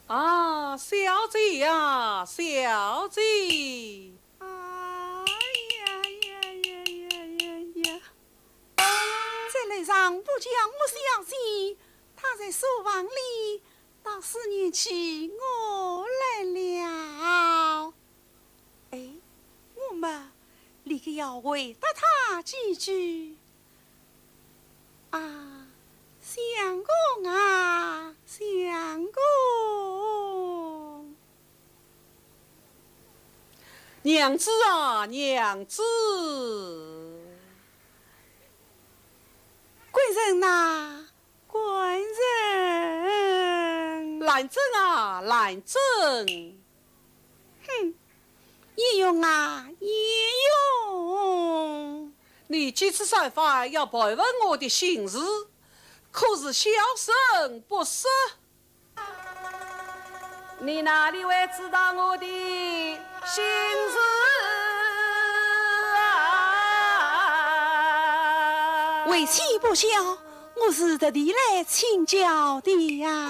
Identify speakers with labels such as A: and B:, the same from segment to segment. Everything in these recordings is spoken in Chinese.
A: 啊，小姐呀，小姐！
B: 哎呀呀呀呀呀呀！这来上不叫我小姐，她在书房里到4年前我来了。哎，我们立刻要回答她几句。啊，相公啊，相公！
A: 娘子啊，娘子！
B: 贵人呐，贵人！
A: 来真啊，来真！
B: 哼，也用啊，也用。
A: 你这次才发要陪问我的心事，可是小生不识。你哪里会知道我的心事啊？
B: 为妻不孝，我是特地来请教的呀。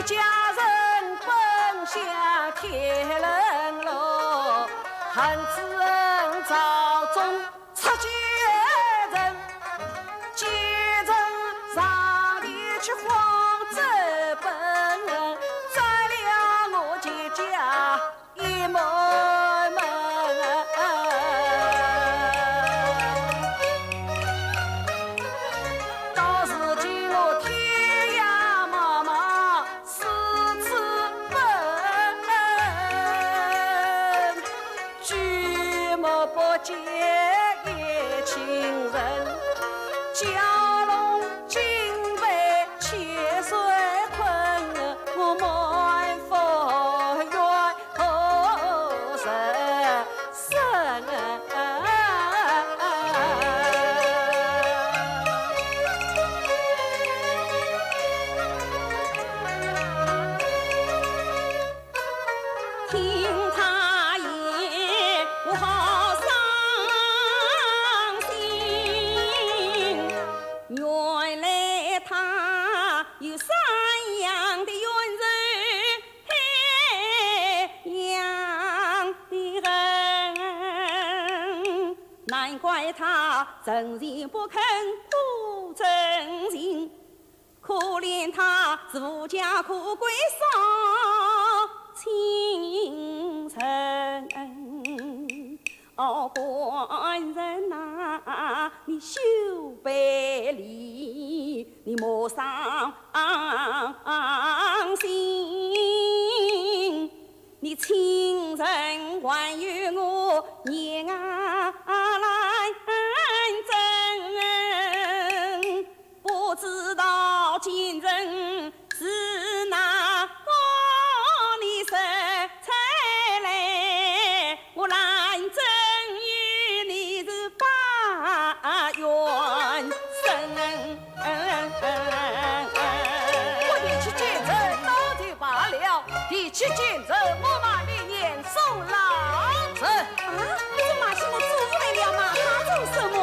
A: 家人奔向天人路，恨之恩朝中出奸人，奸人上地去荒州奔，宰了我姐家一门门。到如今我天涯茫茫。不见一情人，蛟龙金杯千岁困，我满腹怨何人生？听他言，我好。有三样的冤人，样的人，难怪他真情不肯吐真情，可怜他是无家可归少情人。哦，官人呐，你休悲离，你莫伤心。你亲人还与我念来真，不知道今人是哪个你生才来，我难真。冤生，我提起奸臣到底罢了，提起奸臣我骂你念送老臣。啊，你这骂起我祖父来了，骂他做什么？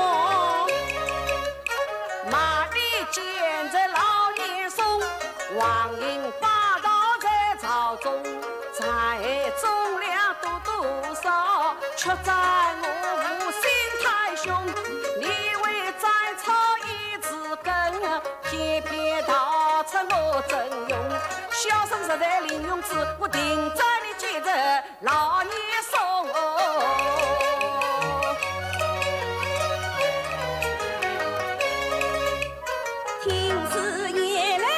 A: 骂你奸臣老念送，王英霸道在朝中，才忠良多少，却在我无心太凶。偏偏逃出我真用，小生实在领用之，我定着你接着老年送。听此言来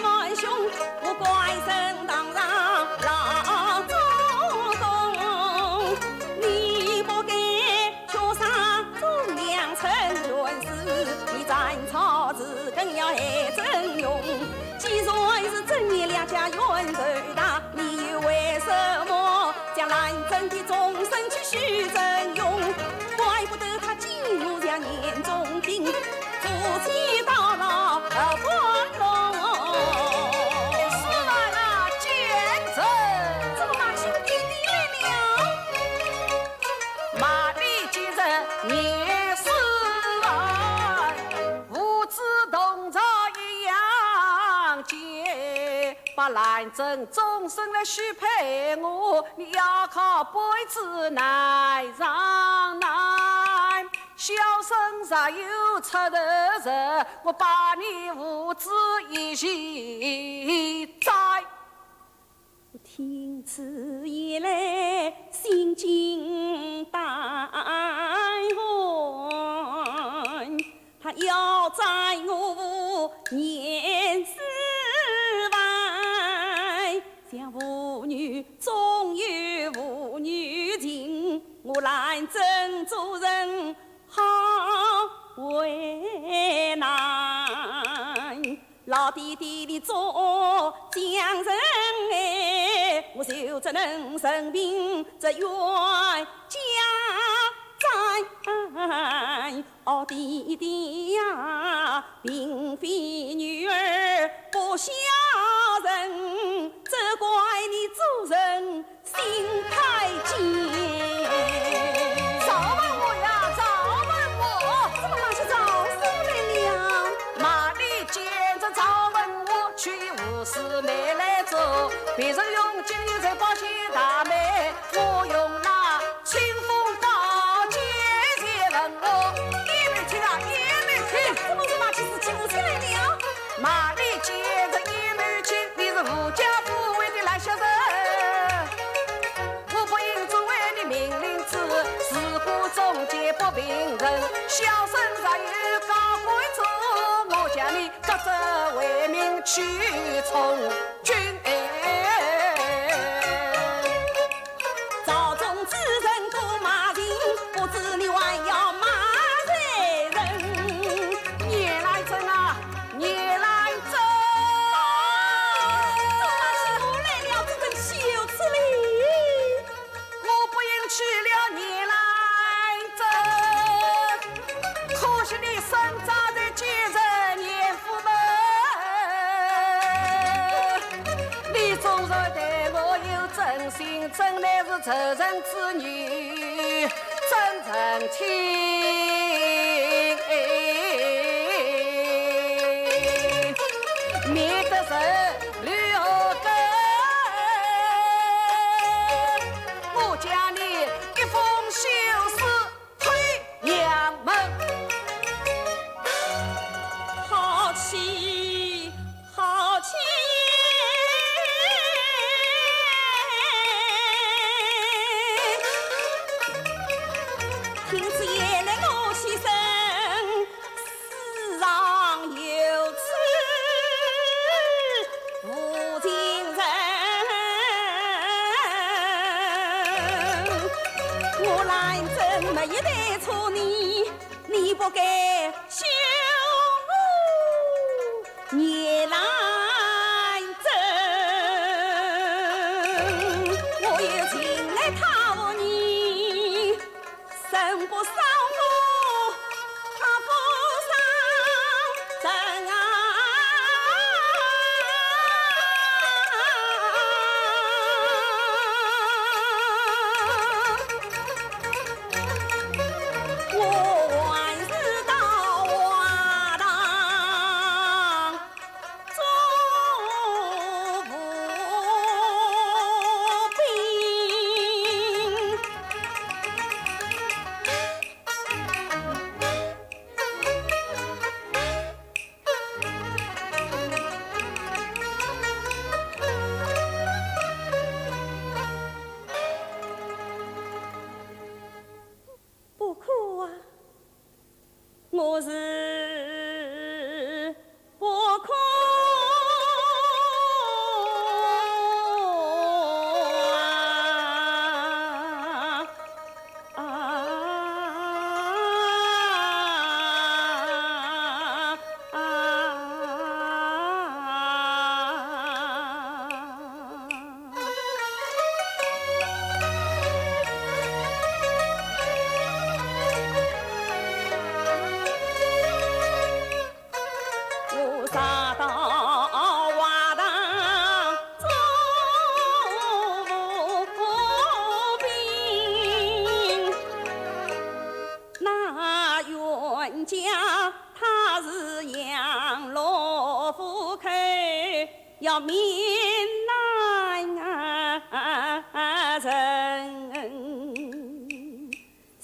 A: 万兄，我怪声当上老祖宗，你不该叫上祖那兰真终身来许配我，你要靠辈子难上难。小生若有出头日，我把你父子一起宰。
B: 听此言来，心惊胆寒。他要宰我年4万，像妇女总有妇女情，我兰真做人好为难。老弟弟你做匠人哎，我就只能任凭这冤家债。哦，弟弟呀，并非女儿不孝顺，责怪你做人心太贱。
A: 找问我呀，找问我，
B: 怎么那些找谁来了？
A: 马里见着找问我，去无事没来做，别人用金银财宝谢大妹，我用那清风刀剑来问我，也没听啊，也没听，
B: 怎么是马其事情我谁来了？
A: 马里见着也没听，你是富家富贵的烂小人，我不应做为你命令子，事故中间不平衡，小生若有高贵处，我将你革职为民去从军。
B: 朝中之人都骂人，不知你还要骂谁人？
A: 夜来真啊，夜来真，
B: 怎么起我来了这等羞耻哩？
A: 我不应去了夜来真，可惜你生长在奸人严府门，你纵然对我有真心，真乃是仇人之女，真正听。免得受绿何根，我将你一封休书推娘门。
B: 好气，好气！听此言来，我先生世上有此无情人，我兰真没一代错你，你不该羞辱夜来真，我有情来讨伐你，生不伤我，他不伤人啊！我还是到华堂做步兵。不哭啊，我是不哭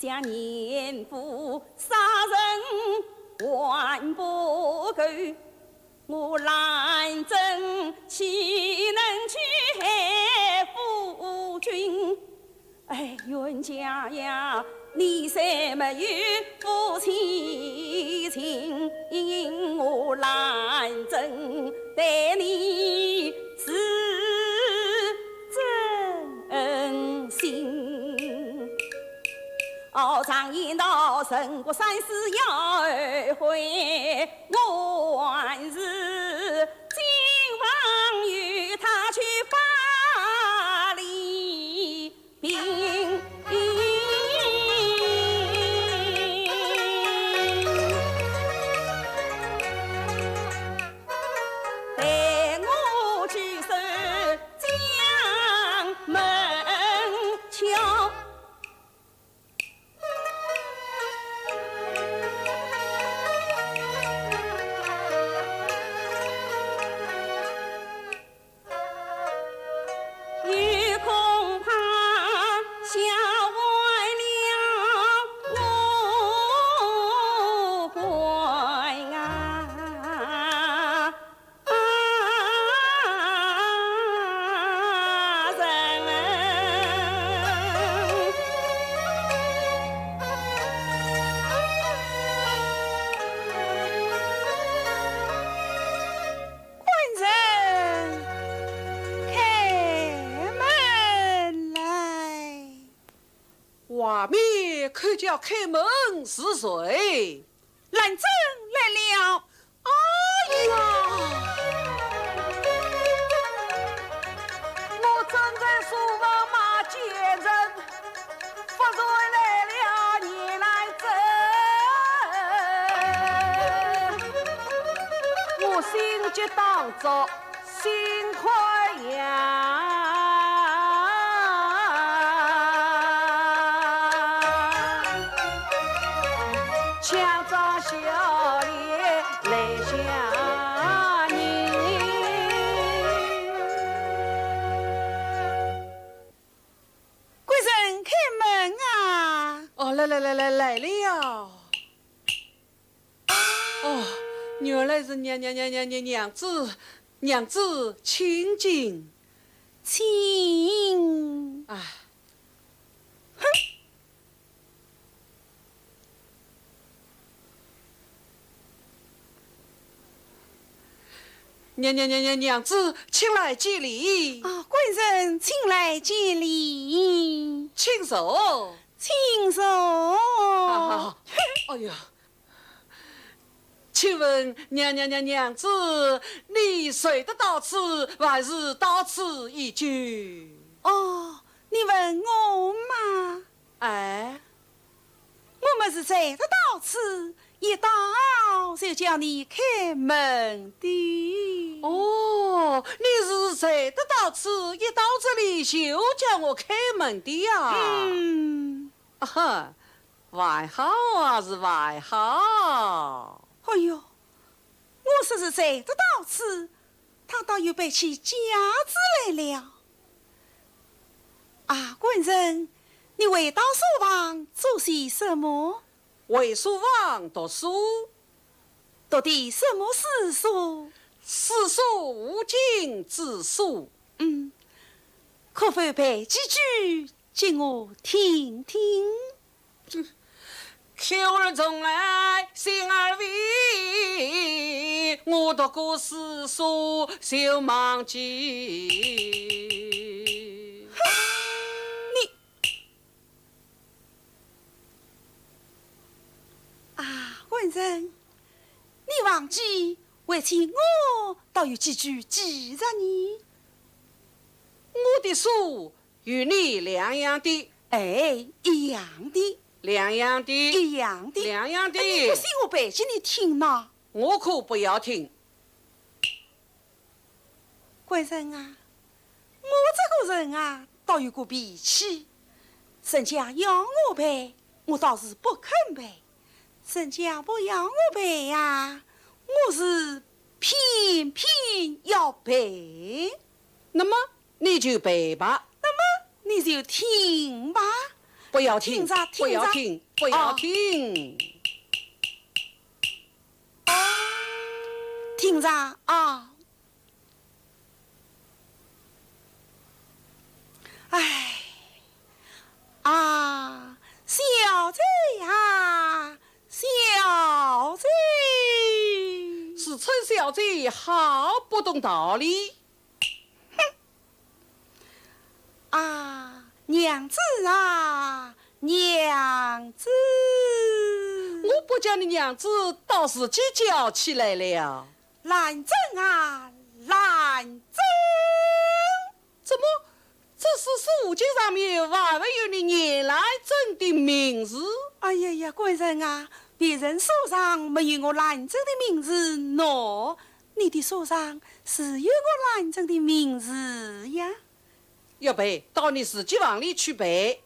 A: 想年富杀人还不够，我兰真岂能去害夫君？哎，冤家呀，你虽没有夫妻情，我兰真待你是真心。常言道，人过三世要二回，我还是今晚与他去巴黎宾。带我去守江门桥。
C: 外面看叫开门是谁？
B: 兰真来了。哎呀，
A: 我正在书房骂奸人，不瑞来了你来争，我心急当着心快呀。强装笑脸来相迎，
B: 贵人开门啊！
C: 哦，来了。哦，原来是娘子，请进。
B: 请。
C: 哎，
B: 哼。
C: 娘子，请来见礼。
B: 啊，贵人请来见礼，
C: 请坐。
B: 请坐。
C: 好。哎呀，请问娘子，你睡得到此，还是到此一居？
B: 哦，你问我嘛？
C: 哎，
B: 我们是睡得到此，一到就叫你开门的。
C: 哦，你是睡得到此，一到这里就叫我开门的呀？外好啊，是外好。
B: 哎呦，我说是睡得到此，他倒又背起架子来了。啊，贵人，你回到书房做些什么？
C: 为书房读书。
B: 读的什么诗书？
C: 诗书无尽之书。
B: 可否背几句给我听听？
C: 口儿从来心儿微，我读过诗书就忘记。
B: 你啊，贵人，你忘记为起我倒有几句记着你。
C: 我的书与你两样的。
B: 哎，一样的。
C: 两样的。
B: 一样的。
C: 两样的。
B: 你不信我背给你听呢？
C: 我可不要听。
B: 贵人啊，我这个人啊，倒有个脾气。人家要我背，我倒是不肯背；人家不要我背呀，我是偏偏要背。
C: 那么你就背吧。
B: 那么你就听吧。
C: 不要停
B: 听着，
C: 不要
B: 听着
C: 停，不要停！
B: 听着啊！哎啊，小贼啊，小贼！
C: 是陈小姐好不懂道理。
B: 啊，娘子啊，娘子！
C: 我不叫你娘子，倒是鸡叫起来了。
B: 兰真啊，兰真！
C: 怎么？这是书籍上面还没有你念来真的名字？
B: 哎呀呀，官人啊，别人书上没有我兰真的名字喏，你的书上是有我兰真的名字呀。
C: 要背，到你自己房里去背。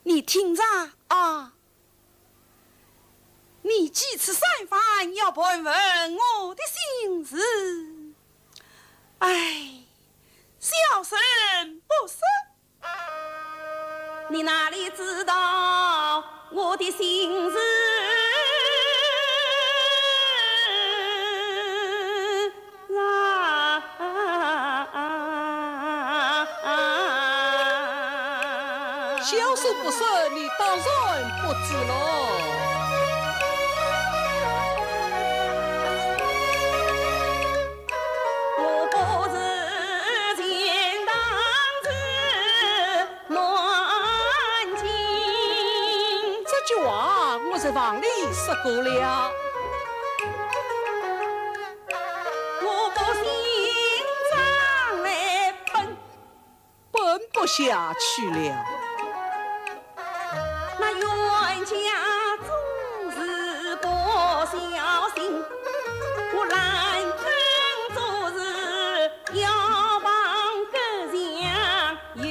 B: 你听着啊，你几次三番要盘问我的心事，哎，小声不声，你哪里知道我的心事？
C: 小事不说，你当然不知喽。
B: 我不是钱当子乱情，
C: 这句话我在房里说过了。
B: 我不心肠来
C: 奔不下去了。
B: 那冤家总是不小心，我兰真做事要帮个强有儿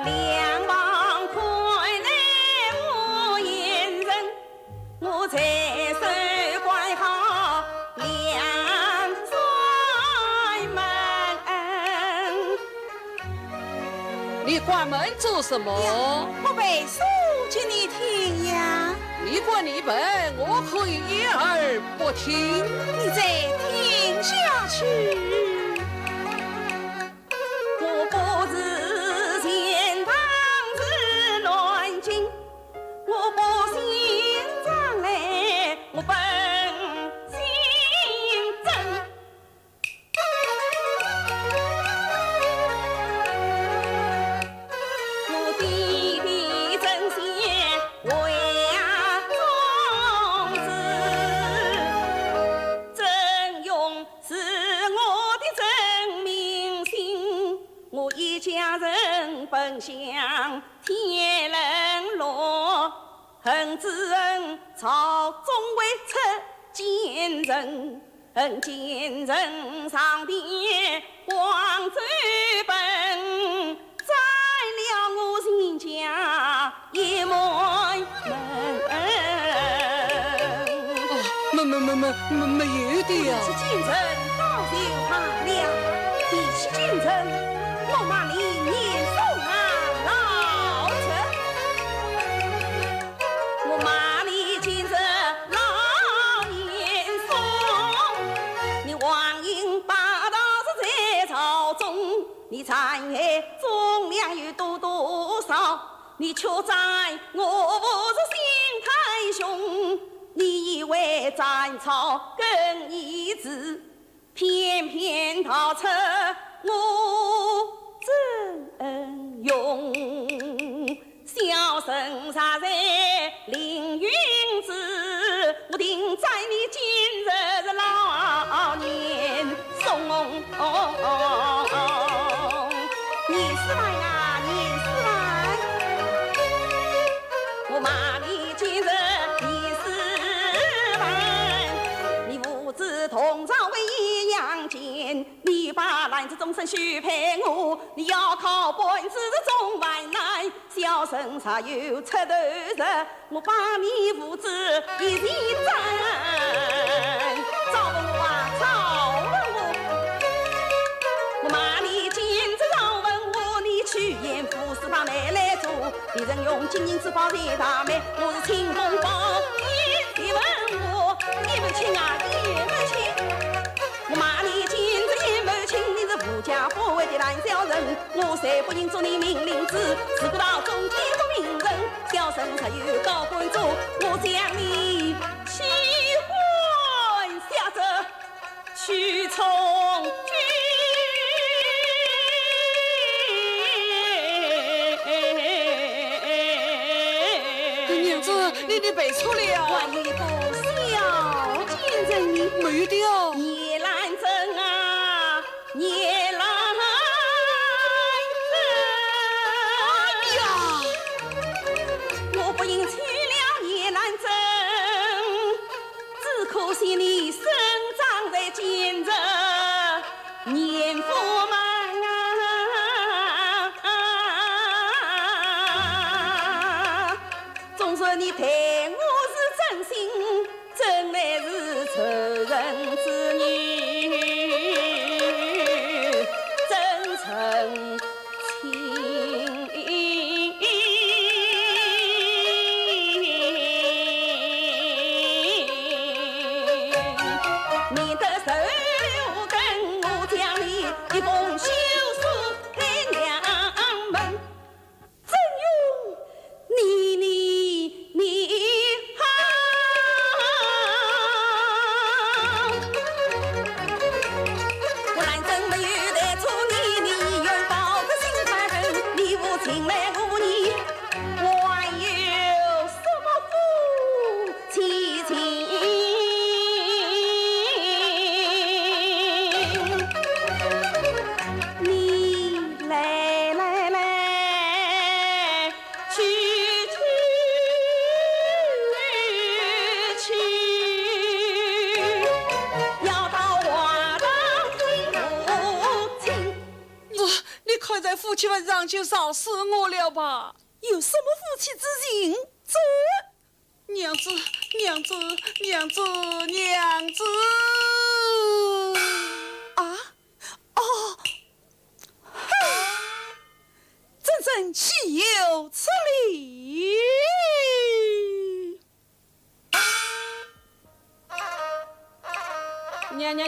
B: 两旁快来我眼人，我才手管好两扇门。
C: 你关门做什么？
B: 我背书给你听呀，
C: 你关你本，我可以一耳不听。
B: 你再听下去。我不是钱塘子乱情，我不心肠来，我本心真。我弟弟真心为宗旨，真勇是我的真命心。我一家人奔向天人落，恨之恨朝中为出奸人，恨奸人上殿黄州本，宰了我亲家一门
C: 没有的呀。
B: 是奸人到就罢了，比起奸人，我骂你年送啊老臣，我骂你奸人老年送，你王英霸道是在朝中，你残害忠良有多少？你却在我不是心太凶，你以为战草更一致，偏偏逃出我真勇。小生杀在凌云寺，我定在你今日老年送。年四来啊，年四来！许陪我，你要靠本事总万难，小生才有出头日，我帮你扶持一前真。赵文武啊，赵文武，我骂你今日赵文武，你去演副司把妹来做，别人用金银之宝在大妹，我是清风宝一文武，一门亲啊一门亲。我骂你今日一门亲，你是富家不为的烂小人，我才不应做你命令子，自古到中间不名人，小生才有高官做，我将你弃官下泽，去从军。
C: 娘子，你背错了。
B: 万一个小金人你
C: 没的哦。
B: 叶兰珍啊，叶兰珍呀，我不应娶了叶兰珍，只可惜你生长在今日年富们。你待我是真心，真乃是仇人之女，真诚情。你的手留跟我将你一封休书给娘们，真用你好，我兰真没有带错你愿抱着心怀恨，你无情来无义，我还有什么夫妻情？你来，
C: 快在夫妻份上就少死我了吧？
B: 有什么夫妻之情？这
C: 娘子，
B: 啊，哦，真岂有此理！
A: 娘子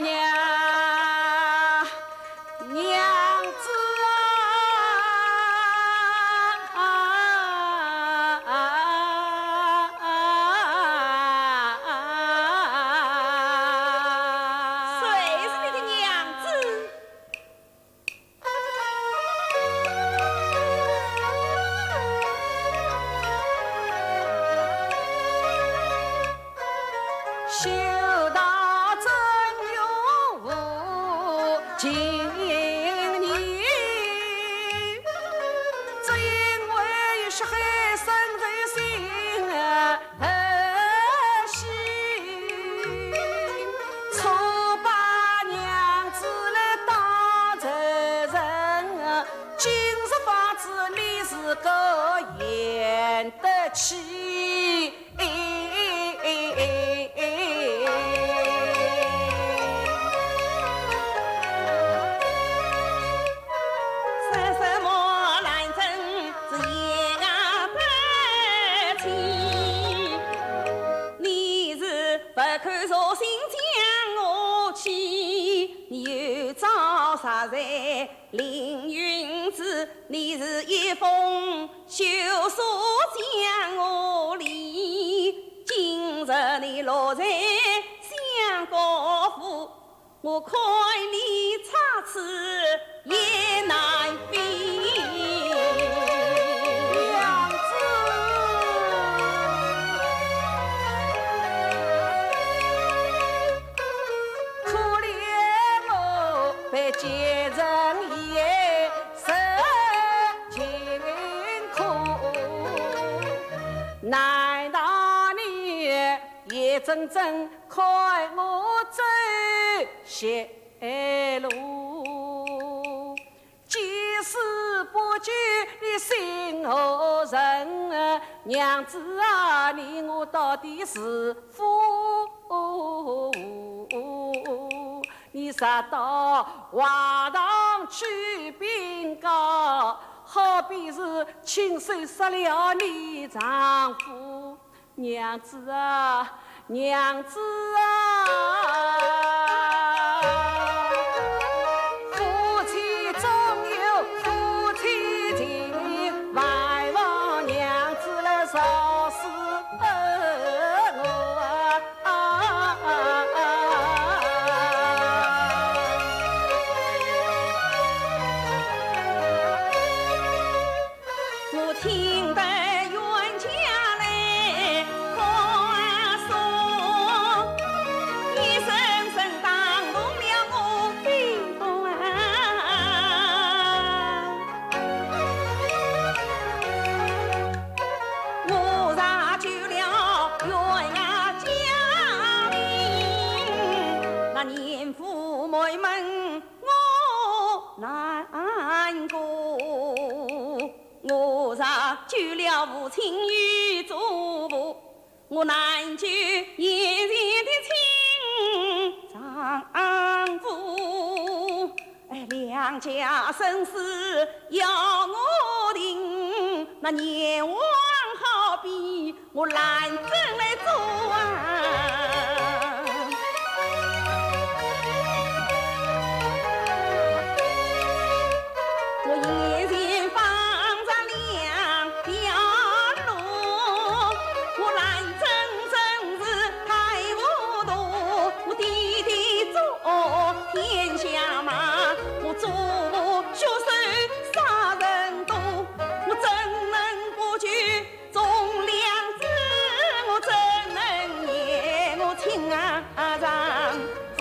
B: 谁是你的娘子？
A: 修道真有无今年，只因为血海深在心心，错把娘子来当仇人，今日方知你是个演得起。
B: 啥在凌云子，你是一封休书将我离，今日你落在相国府，我看你差池也难飞。
A: 娘子，可怜我被奸人也受尽苦，难道你也真正看我走邪路？句你心何人？娘子啊，你我到底是夫？你杀到华堂去禀告，好比是亲手杀了你丈夫。娘子啊，娘子啊，夫妻总有夫妻情，万望娘子来饶恕我
B: 我听得冤家来宽恕，你深深打动了我的魂。我查究了冤家家名，那年父妹们我难过。我查究了父亲与祖母，我难救眼前的亲丈夫。两家生死要我定，那阎王好比我懒政来做我眼前放着两条路，我懒政真是太糊涂。我弟弟做天下马，我做血手杀人多，我怎能不惧忠良知？我怎能念我亲丈夫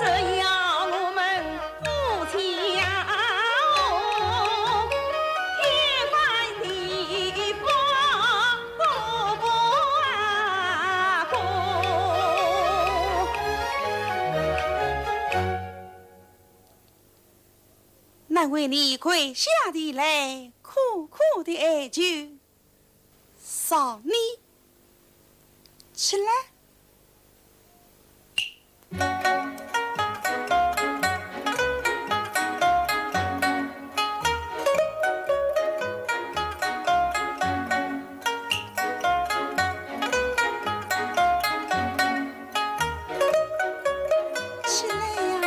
B: 这要我们夫妻呀，天翻地覆，过不过？难为你跪下的来，苦苦的哀求，少你起来。起来呀！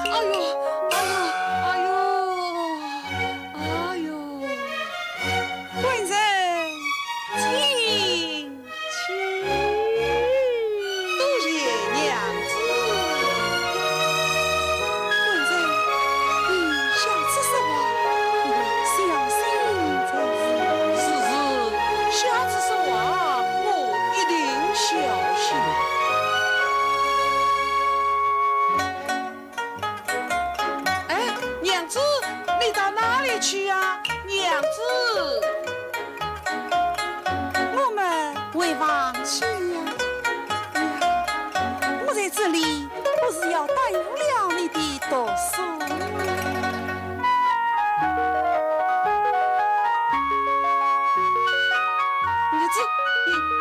B: 哎呦，哎呦，哎呦，哎呦！官人，请。
C: 多谢娘子。
B: 官人，你下次说话要小心才是。
C: 是，下次说话我一定小心。哎，娘子，你到哪里去啊？娘子，
B: 我们回房去呀！我在这里不是要耽误了你的读书。
C: 娘子，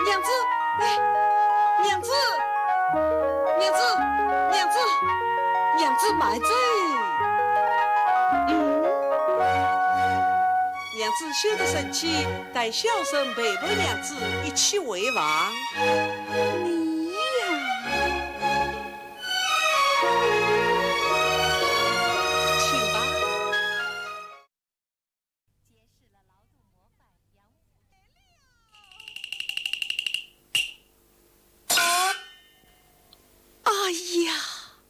C: 娘子，哎，娘子，娘子，娘子，娘子慢走。娘子休得生气，带小生陪伴娘子一起回房。
B: 你呀，
C: 请吧。
B: 哎呀，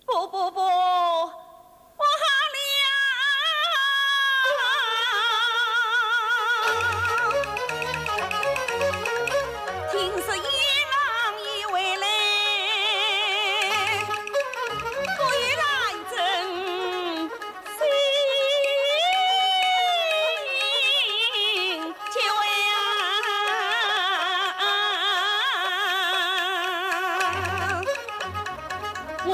B: 不不不，我好了！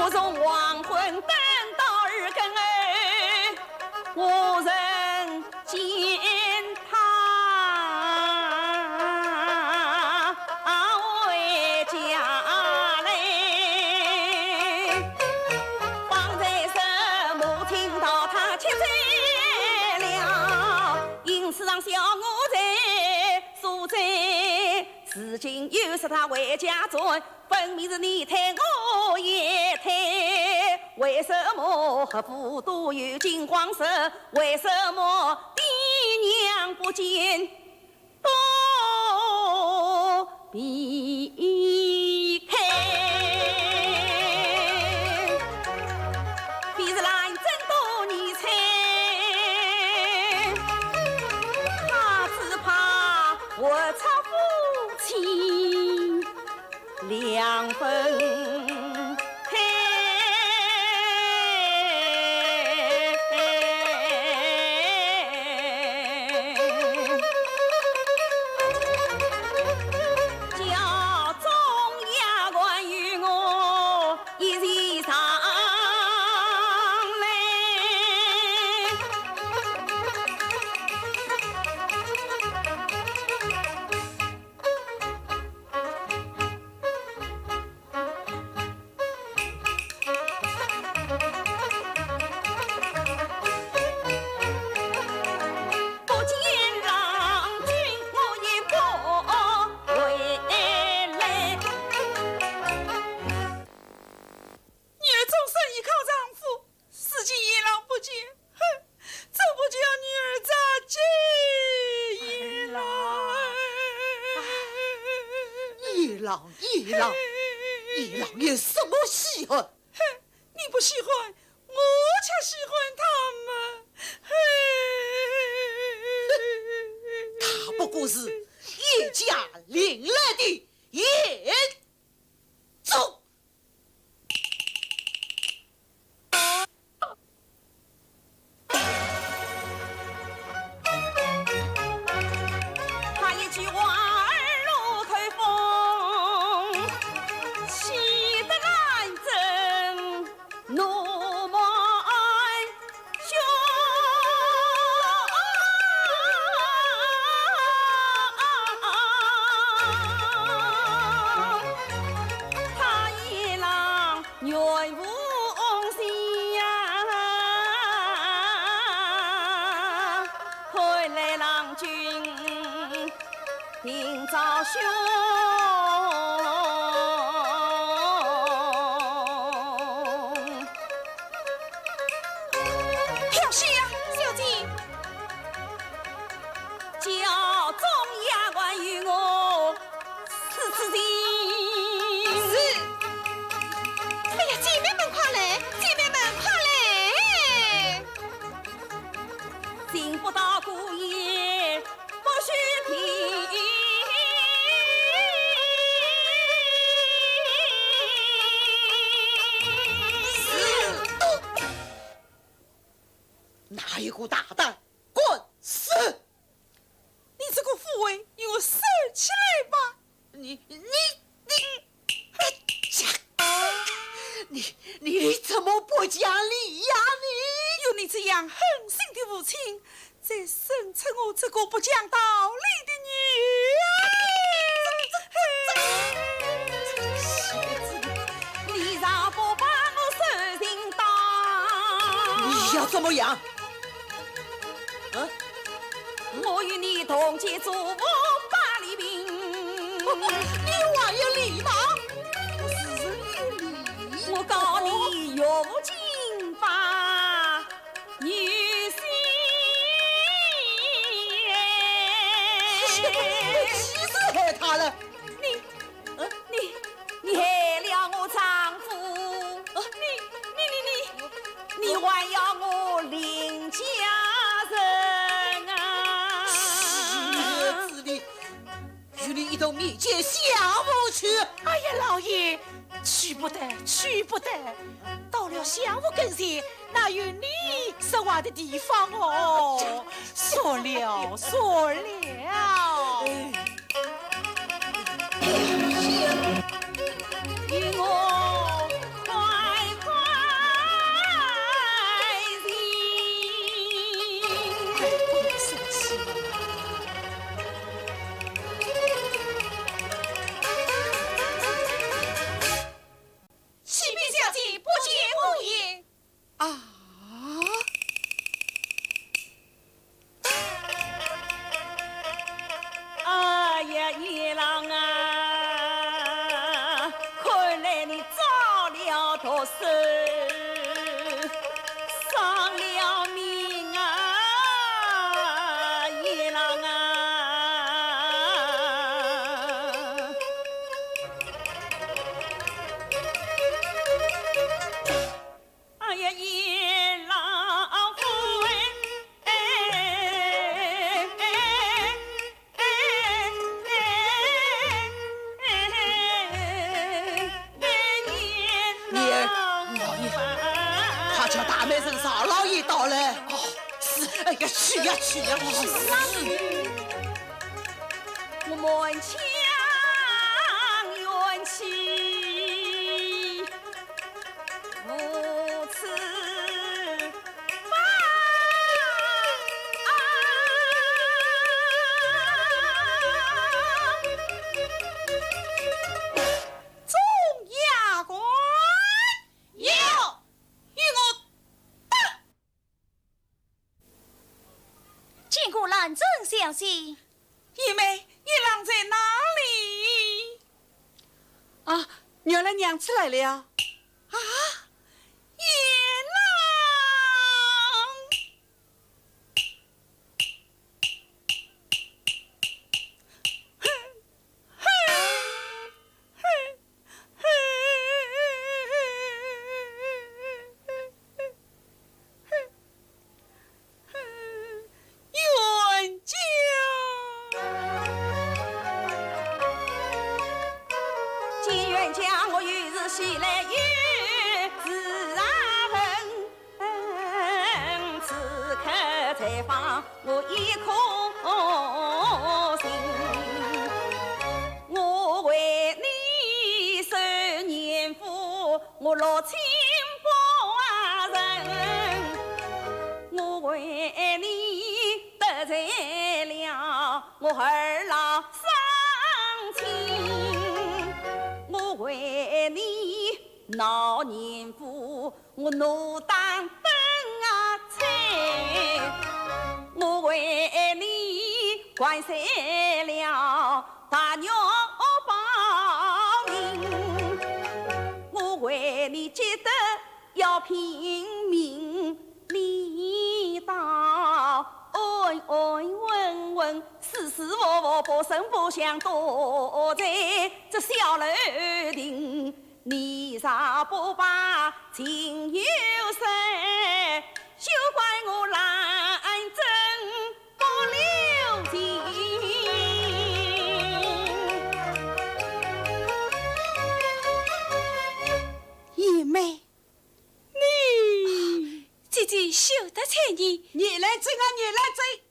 A: 我从黄昏等到日更哎，无人见他回家来。方才什么听到他吃醉了，因此让小我在所在。如今又是他回家转，分明是你推我也推。为什么何不多有金光色？为什么爹娘不见多避开？必是来真多年才，他只怕我差夫妻两分开。家中丫鬟与我一起上来。不见郎君，我也不回来。
B: 女儿终身依靠丈夫，如今夜郎不见，哼，这不叫女儿咋接
C: 叶郎有什么喜欢？
B: 哼，你不喜欢，我却喜欢他们。
C: 他不过是叶家领来的叶宗。
A: 他一句话儿如台风，气得来阵怒满胸。他一郎愿无心呀，快来郎君今朝兄。
B: 跳戏呀，小姐。
A: 家中丫鬟与我此情。
B: 哎呀，姐妹们快来，姐妹们快来！
A: 进不到姑爷不许提。
C: 哪有个大胆，滚死！
B: 你这个妇为，与我收起来吧！
C: 你怎么不讲理呀
B: 有你这样狠心的父亲，再生出我这个不讲道理的女儿！
A: 你让不把我收心当？
C: 你要怎么样？
A: 我与你同结祖母把里兵，
C: 你还有礼貌？
A: 我告你岳父金发女婿，
C: 气死害他了！
A: 你害了我丈夫，你还要我领家人啊！
C: 日子里与你一同面见相府去。
B: 哎呀，老爷，去不得，去不得！到了相府跟前，哪有你说话的地方哦？说了，说了。
A: 与我快伤了命啊，爷郎啊！哎呀，爷郎夫
C: 快叫大门人少老爷到了。哦，是，哎呀，去呀去呀，
A: 我满腔怨气无此放。
B: 众衙官
C: 有与我
D: 见过兰正小姐。
B: 姨妹，一郎在哪里？啊，原来娘子来了。啊，一郎。冤家。
A: 见冤家，我于是喜来有自恨，此刻才放我一颗心。我为你受年富，我落清薄人，我为你得罪了我儿郎伤亲，我为你闹年富，我怒当本啊菜，我为你关塞了大鸟报应，我为你记得要拼命，你到安安稳稳，事事活活，不声不响，躲在这小楼顶，你啥不把情有深，休怪我懒真不留情。
B: 姨妹，你
D: 姐姐休得睬你，
B: 你来追啊，你来追！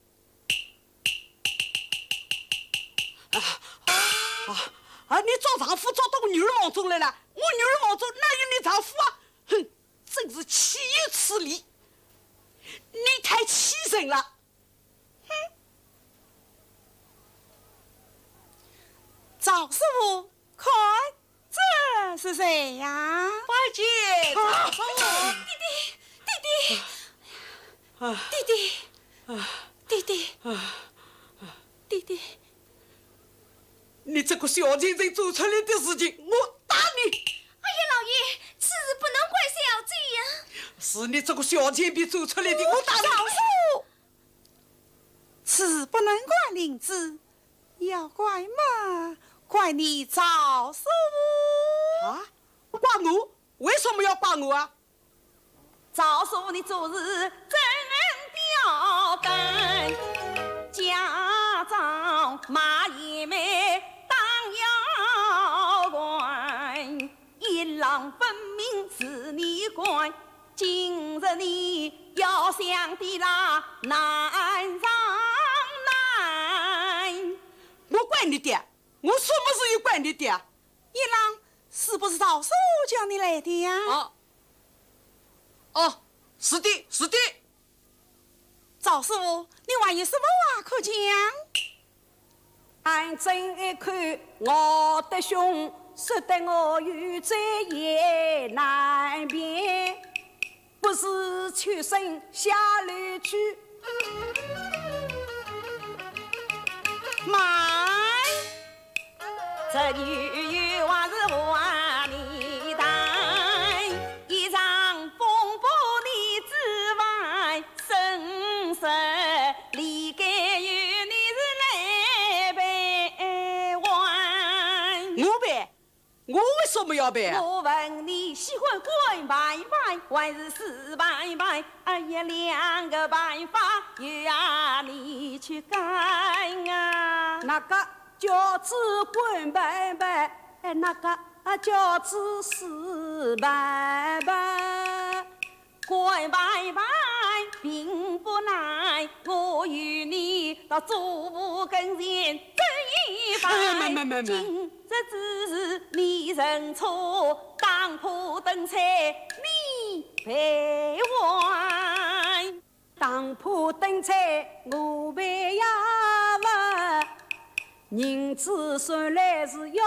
B: 你找丈夫找到我女儿梦中来了，我女儿梦中哪有你丈夫啊？哼，真是岂有此理！你太欺人了！哼！赵师傅，看这是谁呀？
C: 拜见赵叔。
D: 弟弟，
B: 你这个小贱人做出来的事情，我打你！
D: 哎呀，老爷，此事不能怪小姐呀。
B: 是你这个小贱婢做出来的，我打你！
E: 赵叔，此不能怪林子，要怪嘛？怪你赵叔
B: 啊！怪我？为什么要怪我啊？
A: 赵叔，你做事真刁根，家长骂爷们当妖怪，一郎分明是你怪，今日你要想的啦难上难。
B: 我怪你爹，我什么事又怪你爹？
E: 一郎是不是赵叔叫你来的呀？
B: 哦，是的，是的。
E: 赵师傅，你还有什么话可讲？
A: 俺睁一看我的胸，说得我有罪也难辨，不是屈身下流去。
E: 妈，
A: 这女还是话里谈，一我办，我为什么要办啊？
B: 我问你，喜欢滚拜拜还是死拜拜？哎呀，两个办法又要你去改啊！
A: 那个叫子滚拜拜，那个叫子死拜拜。
B: 滚拜拜并不难，我与你到祖母跟前走一拜。
A: 没，
B: 今日只是你认错，当铺等菜你陪还。
A: 当铺等菜我陪呀不，银子算来是要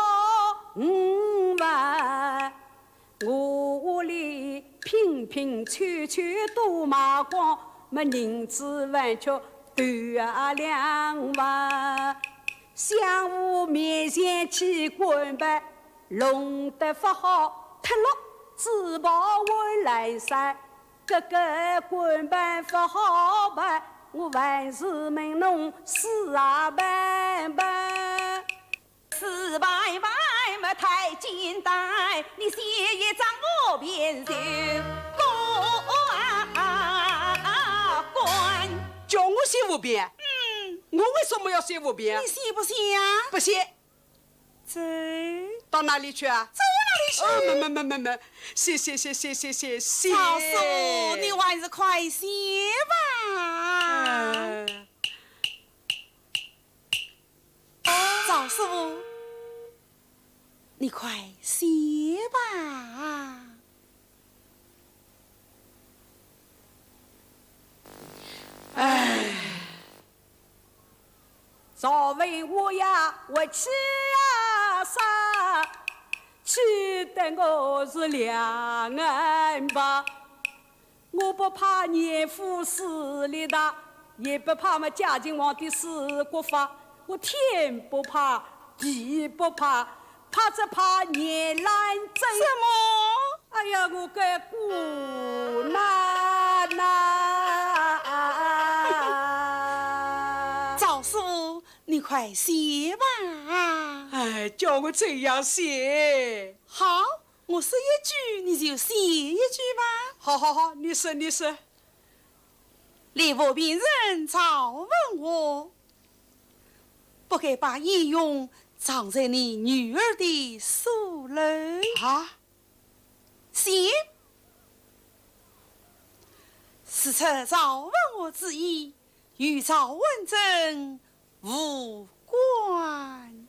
A: 5万，我屋里拼拼凑凑都卖光，没银子完全断2万。相互面前去滚吧，弄得不好，脱落只保回来噻。这个滚吧不好办，我万事问侬死啊办办。
B: 死拜拜嘛太简单，你写一张我便就滚。
A: 叫我写5遍？我为什么要写5遍？
E: 你写不写呀？
A: 不写。
E: 走
A: 到哪里去啊？
E: 走哪里去？
A: 没，写。
E: 曹师傅，你还是快写吧。赵师傅，你快写吧。
A: 早问我呀，我气呀啥？气得我是两眼巴。我不怕年富势力大，也不怕嘛嘉靖皇帝死国法。我天不怕，地不怕，只怕年兰真。
E: 什么？
A: 哎呀，我个姑奶奶！
E: 赵师傅，你快写吧。
A: 哎，叫我这样写。
E: 好，我说一句，你就写一句吧。
A: 好，你说。
E: 李府病人早问我，不该把义勇藏在你女儿的书楼。
A: 啊？
E: 写。此册早问我之意，与赵文正无关。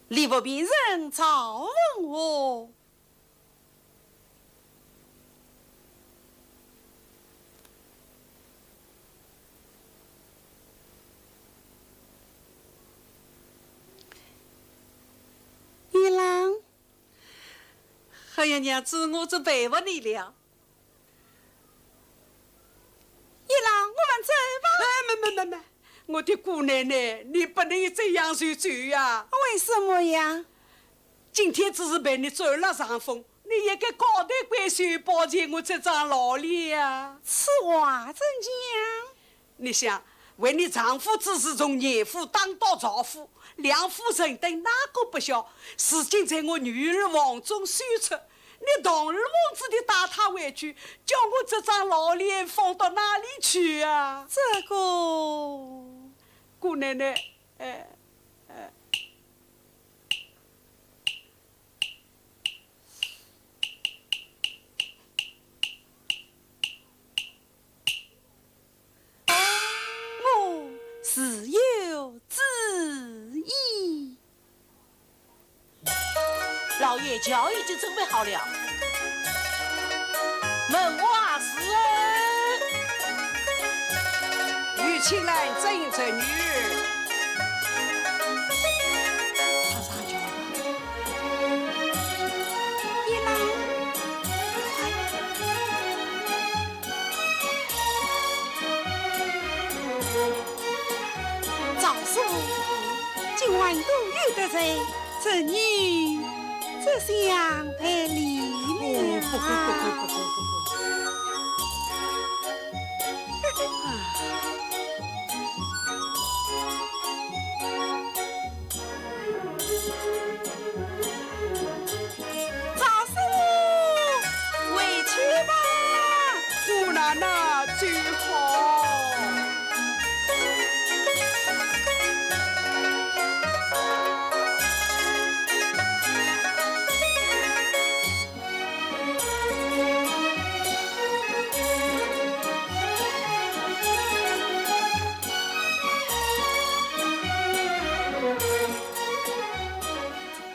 E: 李府病人早问我，玉郎，
C: 哎呀，娘子，我真佩服你了。
E: 玉郎，我们走吧。
A: 没，我的姑奶奶，你不能这样受罪呀！
E: 为什么呀？
A: 今天只是陪你走了上风，你也该高抬贵手保全我这张老脸呀！
E: 此话怎讲？
A: 你想，为你丈夫只是从严夫当到赵夫，两夫人等哪个不晓？如今在我女儿王中宣出，你堂而皇之的打他回去，叫我这张老脸放到哪里去啊？
E: 这个
A: 姑奶奶，
E: 我自有旨意。
C: 老爷轿已经准备好了，门外侍人，
A: 与青兰真正女儿。
E: 今晚都有得罪，这女这相太离了。
A: 不。
B: 那句话。